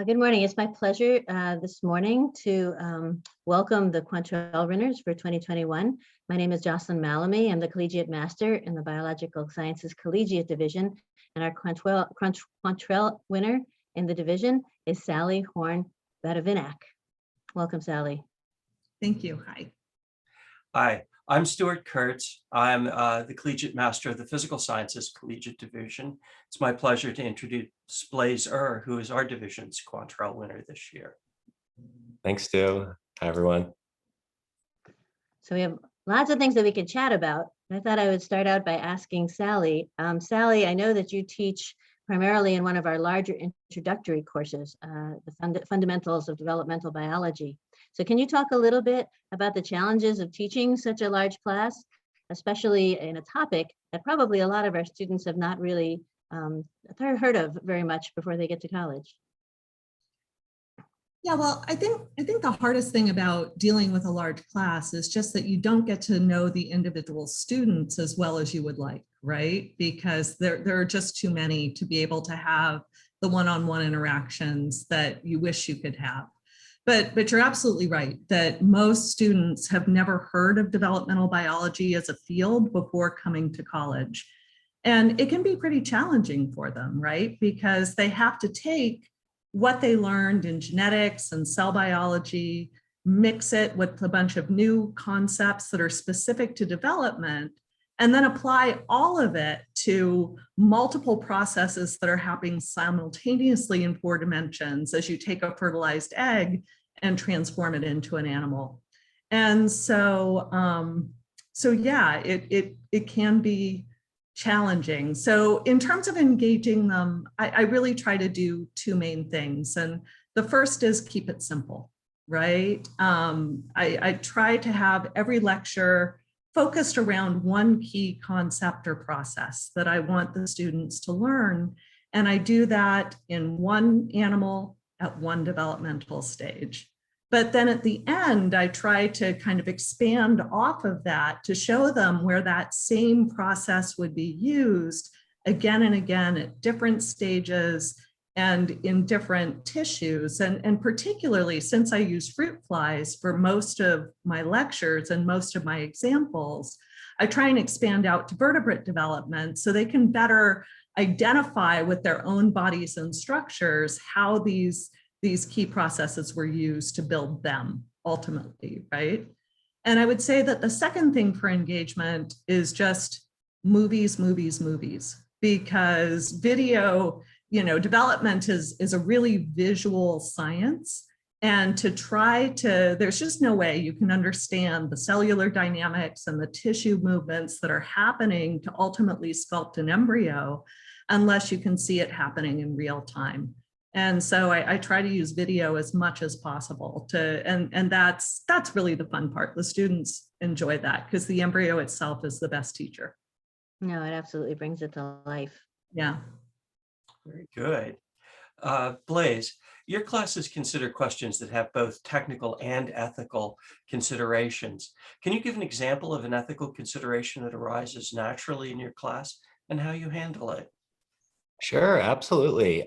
Good morning. It's my pleasure this morning to welcome the Quantrell winners for 2021. My name is Jocelyn Malamy. I'm the Collegiate Master in the Biological Sciences Collegiate Division, and our Quantrell winner in the division is Sally Horn-Badavinac. Welcome, Sally. Thank you. Hi. Hi, I'm Stuart Kurtz. I'm the Collegiate Master of the Physical Sciences Collegiate Division. It's my pleasure to introduce Blaise Ur, who is our division's Quantrell winner this year. Thanks, Stu. Hi, everyone. So we have lots of things that we could chat about. I thought I would start out by asking Sally. Sally, I know that you teach primarily in one of our larger introductory courses, the fundamentals of developmental biology. So can you talk a little bit about the challenges of teaching such a large class, especially in a topic that probably a lot of our students have not really heard of very much before they get to college? Yeah, well, I think the hardest thing about dealing with a large class is just that you don't get to know the individual students as well as you would like, right? Because there are just too many to be able to have the one-on-one interactions that you wish you could have. But you're absolutely right that most students have never heard of developmental biology as a field before coming to college. And it can be pretty challenging for them, right? Because they have to take what they learned in genetics and cell biology, mix it with a bunch of new concepts that are specific to development, and then apply all of it to multiple processes that are happening simultaneously in 4 dimensions as you take a fertilized egg and transform it into an animal. And so yeah, it can be challenging. So in terms of engaging them, I really try to do 2 main things. And the first is keep it simple, right? I try to have every lecture focused around one key concept or process that I want the students to learn. And I do that in one animal at one developmental stage. But then at the end, I try to kind of expand off of that to show them where that same process would be used again and again at different stages and in different tissues. And particularly since I use fruit flies for most of my lectures and most of my examples, I try and expand out to vertebrate development so they can better identify with their own bodies and structures how these key processes were used to build them ultimately, right? And I would say that the second thing for engagement is just movies, because video, development is a really visual science. And to try to, there's just no way you can understand the cellular dynamics and the tissue movements that are happening to ultimately sculpt an embryo unless you can see it happening in real time. And so I try to use video as much as possible and that's really the fun part. The students enjoy that because the embryo itself is the best teacher. No, it absolutely brings it to life. Yeah. Very good. Blaise, your classes consider questions that have both technical and ethical considerations. Can you give an example of an ethical consideration that arises naturally in your class and how you handle it? Sure, absolutely.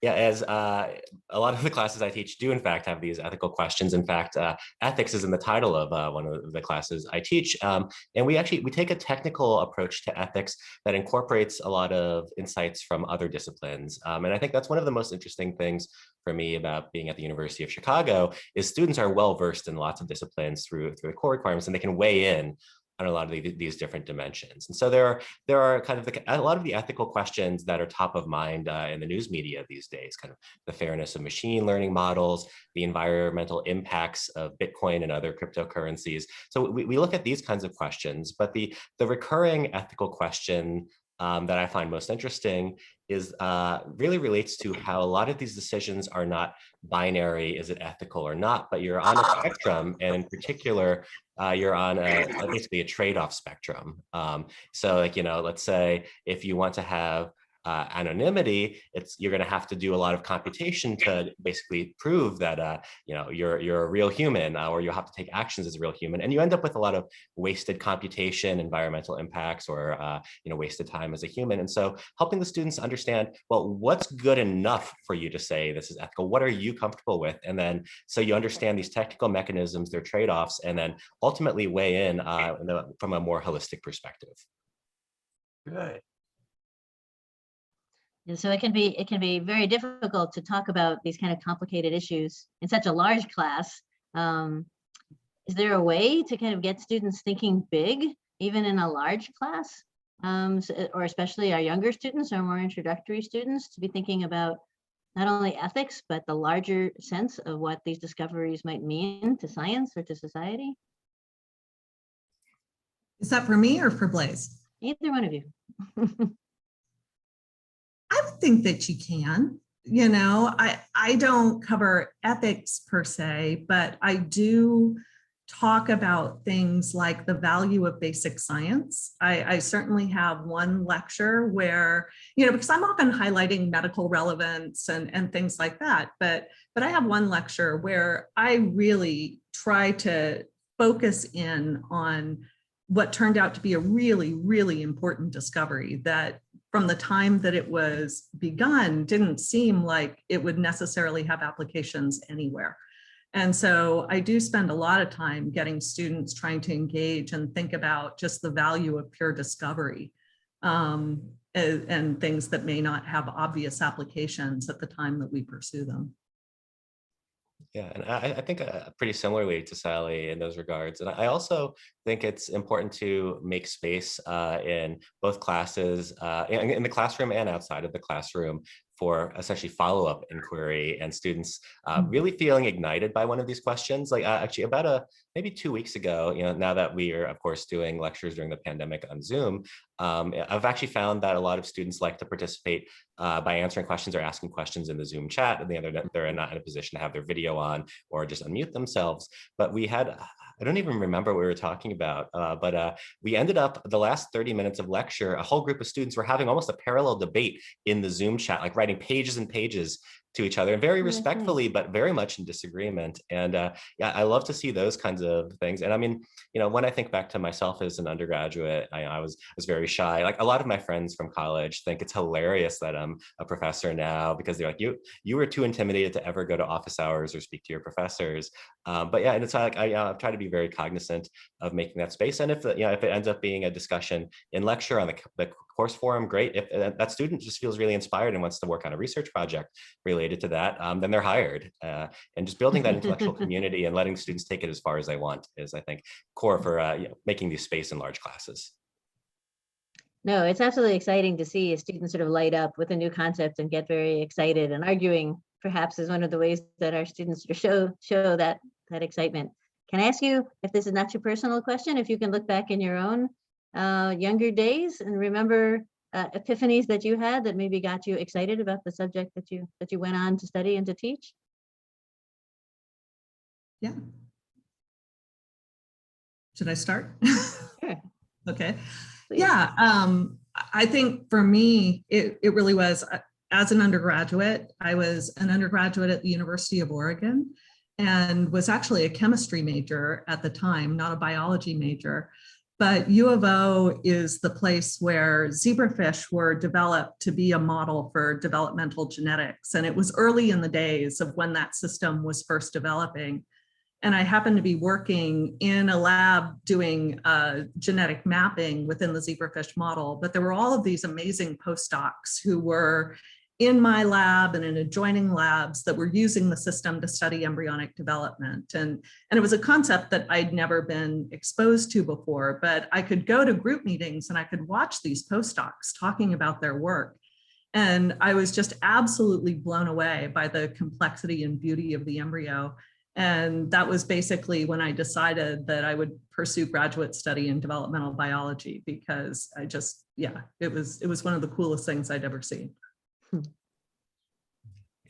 Yeah, as a lot of the classes I teach do in fact have these ethical questions. In fact, ethics is in the title of one of the classes I teach. And we take a technical approach to ethics that incorporates a lot of insights from other disciplines. And I think that's one of the most interesting things for me about being at the University of Chicago is students are well versed in lots of disciplines through the core requirements, and they can weigh in on a lot of these different dimensions. And so there are kind of a lot of the ethical questions that are top of mind in the news media these days, kind of the fairness of machine learning models, the environmental impacts of Bitcoin and other cryptocurrencies. So we look at these kinds of questions, but the recurring ethical question that I find most interesting is really relates to how a lot of these decisions are not binary, is it ethical or not, but you're on a spectrum, and in particular, you're on basically a trade-off spectrum. So like, let's say if you want to have anonymity, you're going to have to do a lot of computation to basically prove that you're a real human, or you'll have to take actions as a real human, and you end up with a lot of wasted computation, environmental impacts, or wasted time as a human. And so helping the students understand, well, what's good enough for you to say this is ethical? What are you comfortable with? And then so you understand these technical mechanisms, their trade-offs, and then ultimately weigh in from a more holistic perspective. Good. And so it can be very difficult to talk about these kind of complicated issues in such a large class. Is there a way to kind of get students thinking big, even in a large class? Or especially our younger students, our more introductory students, to be thinking about not only ethics, but the larger sense of what these discoveries might mean to science or to society? Is that for me or for Blaise? Either one of you. I would think that you can. I don't cover ethics per se, but I do talk about things like the value of basic science. I certainly have one lecture where, because I'm often highlighting medical relevance and things like that, but I have one lecture where I really try to focus in on what turned out to be a really, really important discovery that from the time that it was begun didn't seem like it would necessarily have applications anywhere. And so I do spend a lot of time getting students trying to engage and think about just the value of pure discovery and things that may not have obvious applications at the time that we pursue them. Yeah, and I think pretty similarly to Sally in those regards. And I also think it's important to make space in both classes, in the classroom and outside of the classroom, for essentially follow-up inquiry and students really feeling ignited by one of these questions. Like actually about maybe 2 weeks ago, now that we are of course doing lectures during the pandemic on Zoom, I've actually found that a lot of students like to participate by answering questions or asking questions in the Zoom chat, and they're not in a position to have their video on or just unmute themselves. But we had, I don't even remember what we were talking about, but we ended up the last 30 minutes of lecture, a whole group of students were having almost a parallel debate in the Zoom chat, like writing pages and pages to each other, and very respectfully, but very much in disagreement. And yeah, I love to see those kinds of things. And I mean, when I think back to myself as an undergraduate, I was very shy. Like a lot of my friends from college think it's hilarious that I'm a professor now, because they're like, you were too intimidated to ever go to office hours or speak to your professors. But yeah, and it's like I try to be very cognizant of making that space. And if if it ends up being a discussion in lecture on the course forum, great. If that student just feels really inspired and wants to work on a research project related to that, then they're hired. And just building that intellectual community and letting students take it as far as they want is, I think, core for making these space in large classes. No, it's absolutely exciting to see a student sort of light up with a new concept and get very excited, and arguing perhaps is one of the ways that our students show that excitement. Can I ask you, if this is not your personal question, if you can look back in your own younger days and remember epiphanies that you had that maybe got you excited about the subject that you went on to study and to teach? Yeah. Should I start? Sure. Okay. Please. Yeah. I think for me, it really was, as an undergraduate, I was an undergraduate at the University of Oregon and was actually a chemistry major at the time, not a biology major. But U of O is the place where zebrafish were developed to be a model for developmental genetics. And it was early in the days of when that system was first developing. And I happened to be working in a lab doing genetic mapping within the zebrafish model. But there were all of these amazing postdocs who were in my lab and in adjoining labs that were using the system to study embryonic development. And it was a concept that I'd never been exposed to before, but I could go to group meetings and I could watch these postdocs talking about their work. And I was just absolutely blown away by the complexity and beauty of the embryo. And that was basically when I decided that I would pursue graduate study in developmental biology, because I just, yeah, it was one of the coolest things I'd ever seen.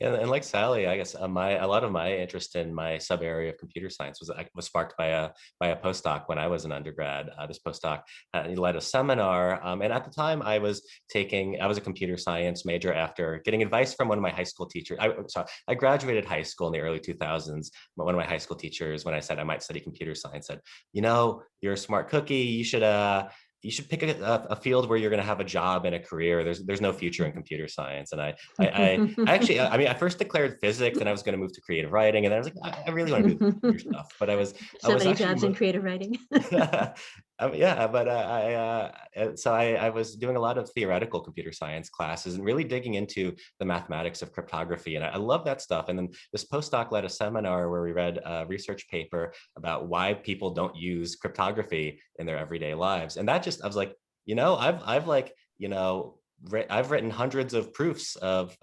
And like Sally, I guess a lot of my interest in my sub area of computer science was sparked by a postdoc when I was an undergrad. This postdoc he led a seminar, and at the time I was a computer science major after getting advice from one of my high school teachers. I graduated high school in the early 2000s. But one of my high school teachers, when I said I might study computer science, said, "You know, you're a smart cookie. You should pick a field where you're going to have a job and a career. There's no future in computer science." And I actually, I mean, I first declared physics, and I was going to move to creative writing, and then I was like, I really want to do the computer stuff. But I So was many actually jobs in creative writing. yeah, but so I was doing a lot of theoretical computer science classes and really digging into the mathematics of cryptography, and I love that stuff. And then this postdoc led a seminar where we read a research paper about why people don't use cryptography in their everyday lives, and I was like, I've like, I've written hundreds of proofs of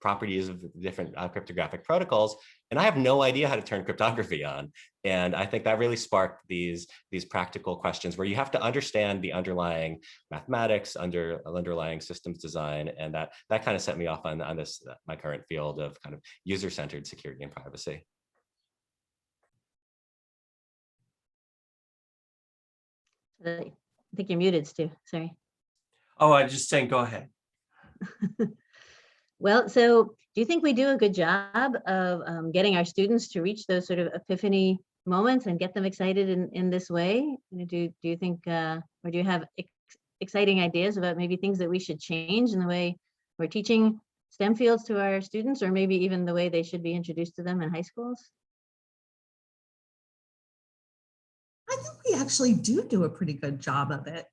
properties of different cryptographic protocols, and I have no idea how to turn cryptography on. And I think that really sparked these practical questions where you have to understand the underlying mathematics, underlying systems design, and that kind of set me off on this my current field of kind of user-centered security and privacy. I think you're muted, Stu. Sorry. Oh, I just saying, go ahead. Well, so do you think we do a good job of getting our students to reach those sort of epiphany moments and get them excited in this way? Do you think, or do you have exciting ideas about maybe things that we should change in the way we're teaching STEM fields to our students, or maybe even the way they should be introduced to them in high schools? I think we actually do a pretty good job of it.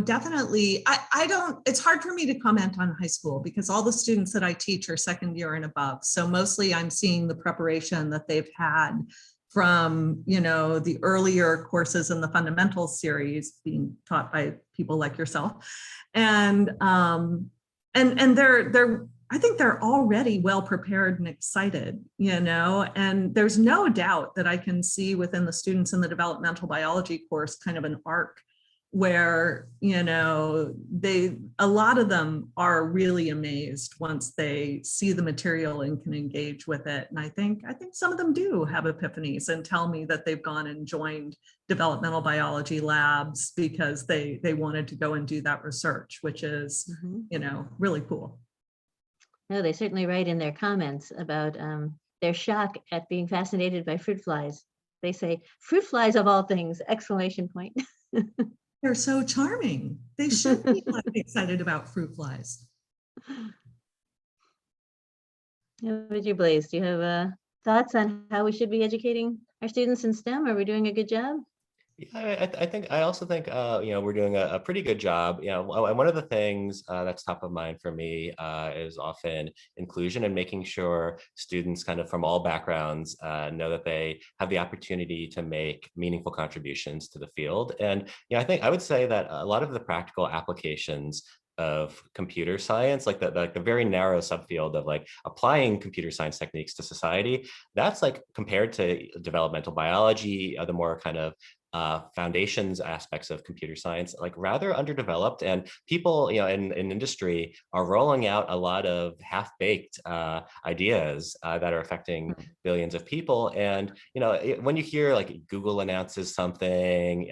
Definitely. I don't, it's hard for me to comment on high school because all the students that I teach are second year and above. So mostly I'm seeing the preparation that they've had from, the earlier courses in the fundamentals series being taught by people like yourself. And they're I think they're already well prepared and excited, and there's no doubt that I can see within the students in the developmental biology course kind of an arc where, a lot of them are really amazed once they see the material and can engage with it. And I think some of them do have epiphanies and tell me that they've gone and joined developmental biology labs because they wanted to go and do that research, which is, really cool. No, they certainly write in their comments about their shock at being fascinated by fruit flies. They say, fruit flies of all things, exclamation point. They're so charming. They should be excited about fruit flies. How about you, Blaze? Do you have thoughts on how we should be educating our students in STEM? Are we doing a good job? Yeah, I also think we're doing a pretty good job. One of the things that's top of mind for me is often inclusion and making sure students kind of from all backgrounds know that they have the opportunity to make meaningful contributions to the field. And I think I would say that a lot of the practical applications of computer science, like the very narrow subfield of like applying computer science techniques to society, that's like compared to developmental biology, the more kind of foundations aspects of computer science, like rather underdeveloped, and people in industry are rolling out a lot of half-baked ideas that are affecting billions of people. And when you hear like Google announces something,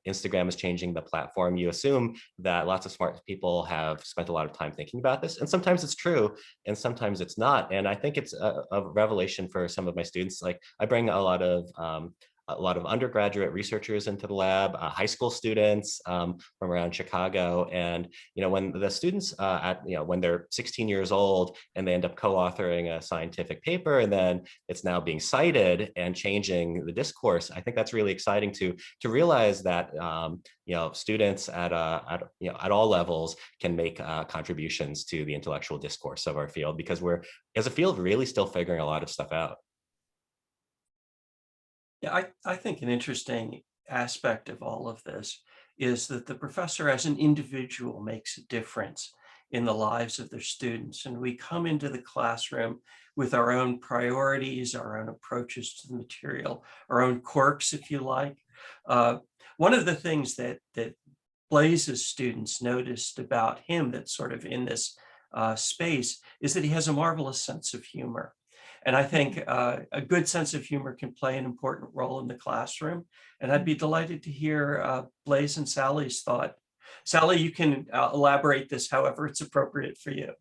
Instagram is changing the platform, you assume that lots of smart people have spent a lot of time thinking about this, and sometimes it's true and sometimes it's not. And I think it's a revelation for some of my students. Like I bring a lot of undergraduate researchers into the lab, high school students from around Chicago. And, when the students when they're 16 years old and they end up co-authoring a scientific paper, and then it's now being cited and changing the discourse, I think that's really exciting to realize that, students at all levels can make contributions to the intellectual discourse of our field, because we're, as a field, really still figuring a lot of stuff out. Yeah, I think an interesting aspect of all of this is that the professor as an individual makes a difference in the lives of their students. And we come into the classroom with our own priorities, our own approaches to the material, our own quirks, if you like. One of the things that Blaze's students noticed about him that's sort of in this space is that he has a marvelous sense of humor. And I think a good sense of humor can play an important role in the classroom. And I'd be delighted to hear Blaise and Sally's thought. Sally, you can elaborate this however it's appropriate for you.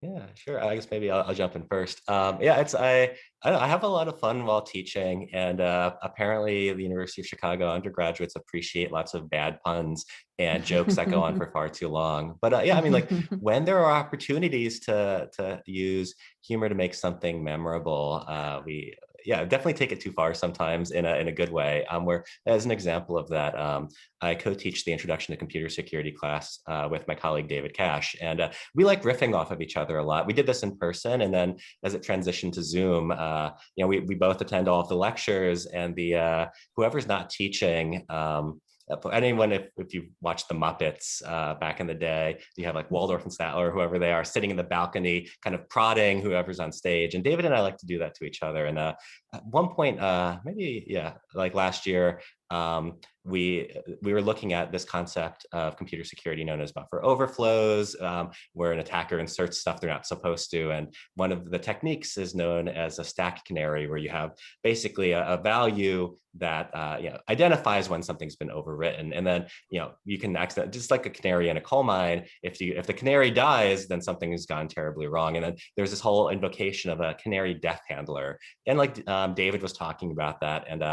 Yeah, sure. I guess maybe I'll jump in first. Yeah, I have a lot of fun while teaching, and apparently the University of Chicago undergraduates appreciate lots of bad puns and jokes that go on for far too long. But yeah, I mean, like when there are opportunities to use humor to make something memorable, we definitely take it too far sometimes in a good way. Where as an example of that, I co-teach the Introduction to Computer Security class with my colleague David Cash, and we like riffing off of each other a lot. We did this in person, and then as it transitioned to Zoom, we both attend all of the lectures, and the whoever's not teaching. Anyone, if you watched the Muppets back in the day, you have like Waldorf and Statler, whoever they are, sitting in the balcony, kind of prodding whoever's on stage. And David and I like to do that to each other. And at one point, like last year, we were looking at this concept of computer security known as buffer overflows, where an attacker inserts stuff they're not supposed to. And one of the techniques is known as a stack canary, where you have basically a value that identifies when something's been overwritten, and then you can accident, just like a canary in a coal mine. If the canary dies, then something has gone terribly wrong. And then there's this whole invocation of a canary death handler, and like David was talking about that, and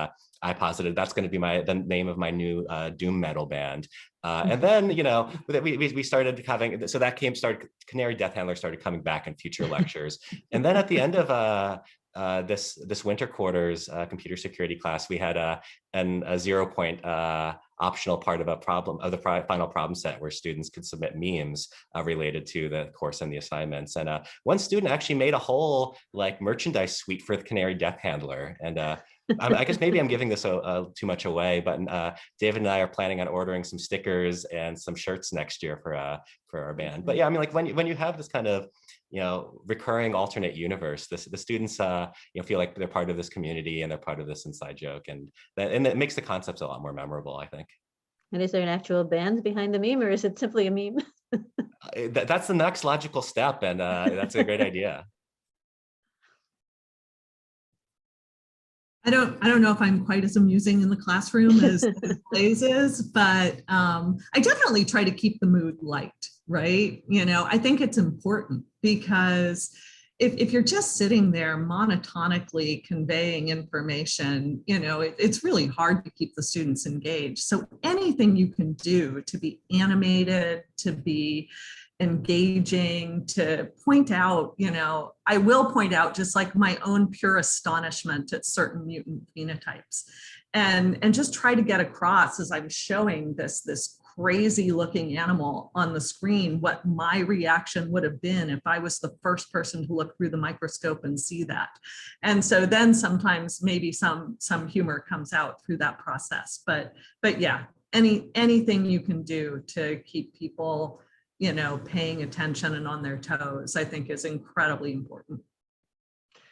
I posited that's going to be the name of my new doom metal band. And then, we started having, so that Canary Death Handler started coming back in future lectures. And then at the end of this winter quarters computer security class, we had a 0-point optional part of the final problem set where students could submit memes related to the course and the assignments. And one student actually made a whole like merchandise suite for the Canary Death Handler. And I guess maybe I'm giving this too much away, but David and I are planning on ordering some stickers and some shirts next year for our band. But yeah, I mean, like when you have this kind of recurring alternate universe, the students feel like they're part of this community and they're part of this inside joke, and it makes the concepts a lot more memorable, I think. And is there an actual band behind the meme, or is it simply a meme? That's the next logical step, and that's a great idea. I don't know if I'm quite as amusing in the classroom as Blaise is, but I definitely try to keep the mood light, right? I think it's important because if you're just sitting there monotonically conveying information, it's really hard to keep the students engaged. So anything you can do to be animated, to be engaging, to point out, I will point out just like my own pure astonishment at certain mutant phenotypes, and just try to get across as I'm showing this crazy looking animal on the screen what my reaction would have been if I was the first person to look through the microscope and see that. And so then sometimes maybe some humor comes out through that process. But yeah, anything you can do to keep people paying attention and on their toes, I think is incredibly important.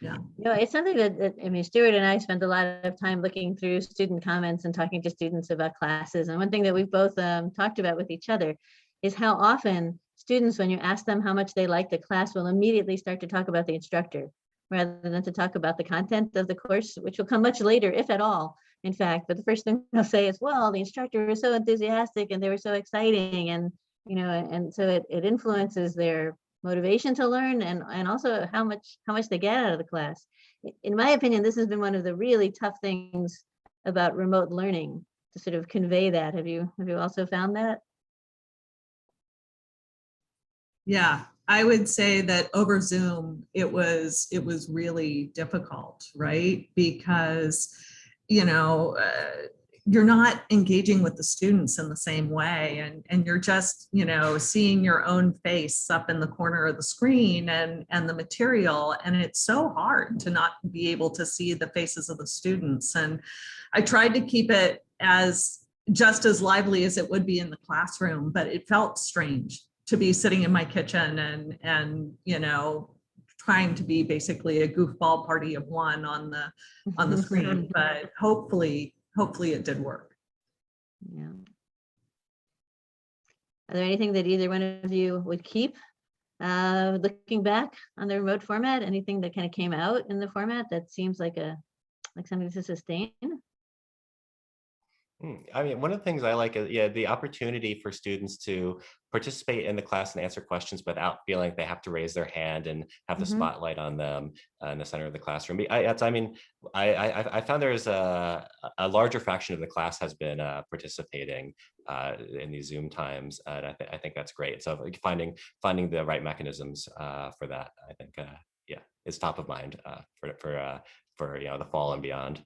Yeah. It's something that I mean, Stuart and I spend a lot of time looking through student comments and talking to students about classes. And one thing that we've both talked about with each other is how often students, when you ask them how much they like the class, will immediately start to talk about the instructor rather than to talk about the content of the course, which will come much later, if at all, in fact. But the first thing they'll say is, well, the instructor was so enthusiastic and they were so exciting, and and so it influences their motivation to learn, and also how much they get out of the class. In my opinion, this has been one of the really tough things about remote learning, to sort of convey that. Have you also found that? Yeah, I would say that over Zoom, it was really difficult, right? Because, you're not engaging with the students in the same way, and you're just seeing your own face up in the corner of the screen and the material, and it's so hard to not be able to see the faces of the students. And I tried to keep it just as lively as it would be in the classroom, but it felt strange to be sitting in my kitchen and trying to be basically a goofball party of one on the screen. But hopefully it did work. Yeah. Are there anything that either one of you would keep? Looking back on the remote format, anything that kind of came out in the format that seems like something to sustain? I mean, one of the things I like is, yeah, the opportunity for students to participate in the class and answer questions without feeling like they have to raise their hand and have the Mhm. spotlight on them in the center of the classroom. I found there's a larger fraction of the class has been participating in these Zoom times, and I think that's great. So like, finding the right mechanisms for that, I think, yeah, is top of mind for the fall and beyond.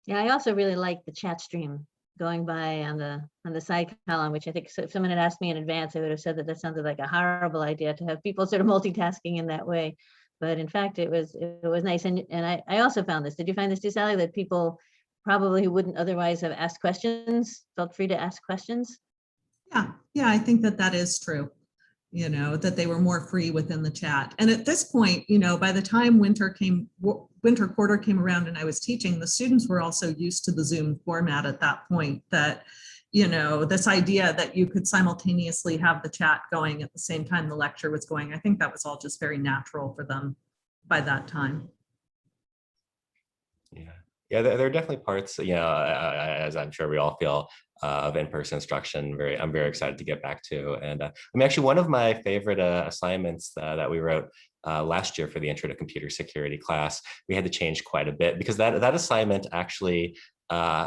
Yeah, I also really like the chat stream going by on the side column, which I think if someone had asked me in advance, I would have said that that sounded like a horrible idea to have people sort of multitasking in that way. But in fact, it was nice. And I also found this. Did you find this too, Sally, that people probably who wouldn't otherwise have asked questions felt free to ask questions? Yeah, I think that that is true. That they were more free within the chat. And at this point, by the time winter quarter came around and I was teaching, the students were also used to the Zoom format at that point, that, this idea that you could simultaneously have the chat going at the same time the lecture was going, I think that was all just very natural for them by that time. Yeah, there are definitely parts, as I'm sure we all feel, of in-person instruction. I'm very excited to get back to. And I mean, actually, one of my favorite assignments that we wrote last year for the Intro to Computer Security class, we had to change quite a bit because that assignment actually,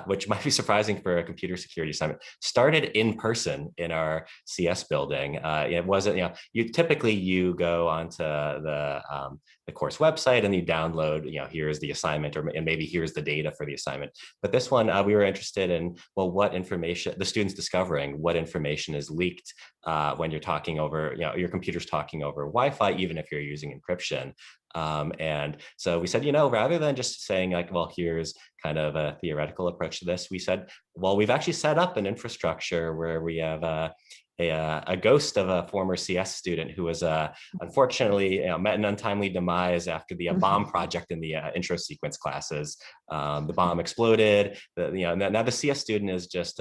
which might be surprising for a computer security assignment, started in person in our CS building. It wasn't, you typically go onto the course website and you download, here's the assignment, and maybe here's the data for the assignment. But this one, we were interested in, well, what information, the students discovering what information is leaked when you're talking over, your computer's talking over Wi-Fi, even if you're using encryption. And so we said, rather than just saying like, well, here's kind of a theoretical approach to this, we said, well, we've actually set up an infrastructure where we have a ghost of a former CS student who was unfortunately met an untimely demise after the bomb project in the intro sequence classes. The bomb exploded. Now the CS student is just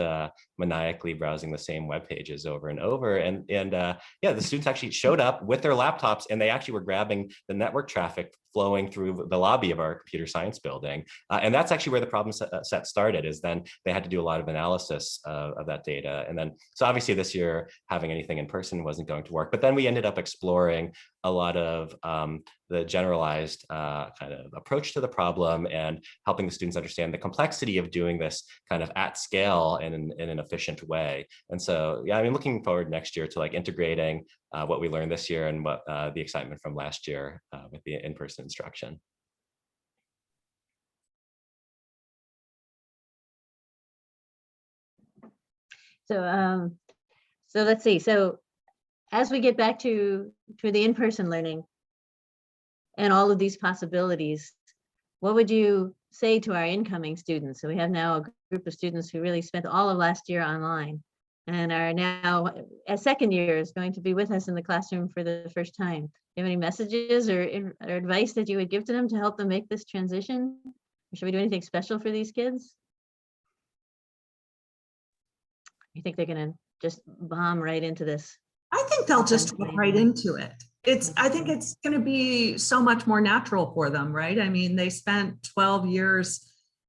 maniacally browsing the same web pages over and over. And the students actually showed up with their laptops, and they actually were grabbing the network traffic flowing through the lobby of our computer science building. And that's actually where the problem set started, is then they had to do a lot of analysis of that data. And then, so obviously this year, having anything in person wasn't going to work. But then we ended up exploring a lot of the generalized kind of approach to the problem and helping the students understand the complexity of doing this kind of at scale in an efficient way. And so, yeah, I mean, looking forward next year to like integrating what we learned this year and what the excitement from last year with the in-person instruction. So let's see. So as we get back to the in-person learning and all of these possibilities, what would you say to our incoming students? So we have now a group of students who really spent all of last year online and are now at second years going to be with us in the classroom for the first time. Do you have any messages or advice that you would give to them to help them make this transition? Or should we do anything special for these kids? You think they're going to just bomb right into this? I think they'll just go right into it. I think it's going to be so much more natural for them, right? I mean, they spent 12 years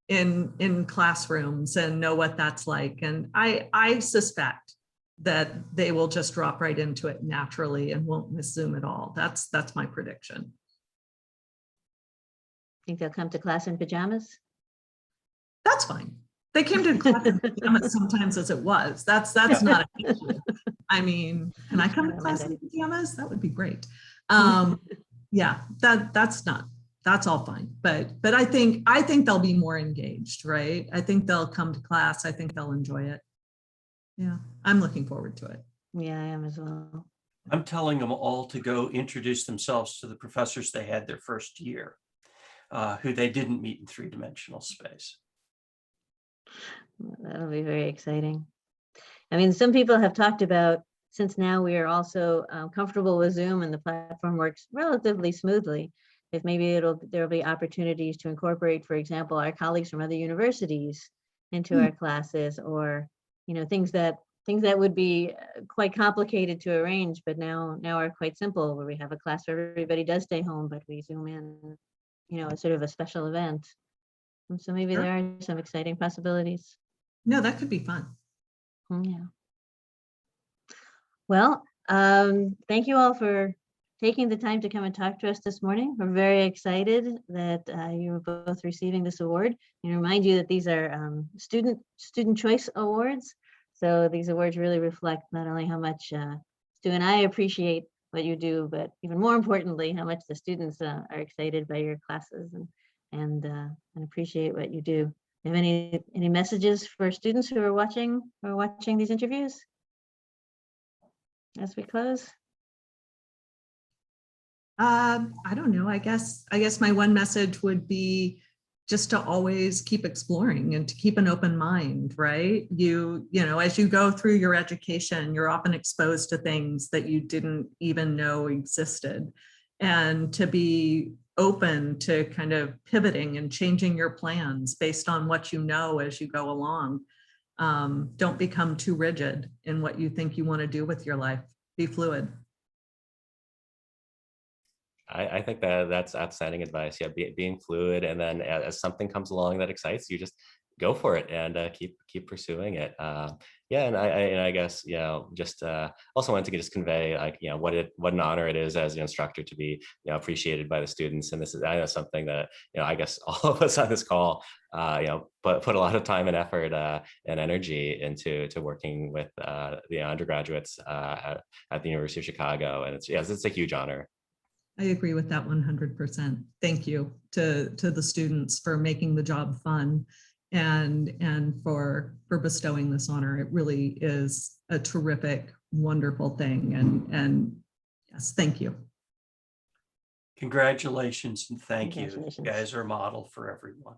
in classrooms and know what that's like. And I suspect that they will just drop right into it naturally and won't miss Zoom at all. That's my prediction. Think they'll come to class in pajamas? That's fine. They came to class in pajamas sometimes as it was. That's not an issue. I mean, can I come to class in pajamas? That would be great. Yeah, that's all fine. But I think they'll be more engaged, right? I think they'll come to class. I think they'll enjoy it. Yeah, I'm looking forward to it. Yeah, I am as well. I'm telling them all to go introduce themselves to the professors they had their first year, who they didn't meet in three-dimensional space. That'll be very exciting. I mean, some people have talked about, since now we are also comfortable with Zoom and the platform works relatively smoothly, if maybe there'll be opportunities to incorporate, for example, our colleagues from other universities into our classes, or things that would be quite complicated to arrange, but now are quite simple, where we have a class where everybody does stay home, but we Zoom in, as sort of a special event. And so maybe Sure. there are some exciting possibilities. No, that could be fun. Yeah. Well, thank you all for taking the time to come and talk to us this morning. We're very excited that you are both receiving this award. And remind you that these are student choice awards. So these awards really reflect not only how much Stu and I appreciate what you do, but even more importantly, how much the students are excited by your classes and appreciate what you do. Do you have any messages for students who are watching these interviews as we close? I don't know. I guess my one message would be just to always keep exploring and to keep an open mind, right? You know, as you go through your education, you're often exposed to things that you didn't even know existed. And to be open to kind of pivoting and changing your plans based on what you know as you go along. Don't become too rigid in what you think you want to do with your life. Be fluid. I think that's outstanding advice. Yeah, being fluid, and then as something comes along that excites you, just go for it and keep pursuing it. Yeah, and I guess just also wanted to just convey what an honor it is as an instructor to be appreciated by the students. And this is, I know, something that I guess all of us on this call put a lot of time and effort and energy into working with the undergraduates at the University of Chicago, and it's a huge honor. I agree with that 100%. Thank you to the students for making the job fun and for bestowing this honor. It really is a terrific, wonderful thing. And yes, thank you. Congratulations and thank you. You Congratulations. guys are a model for everyone.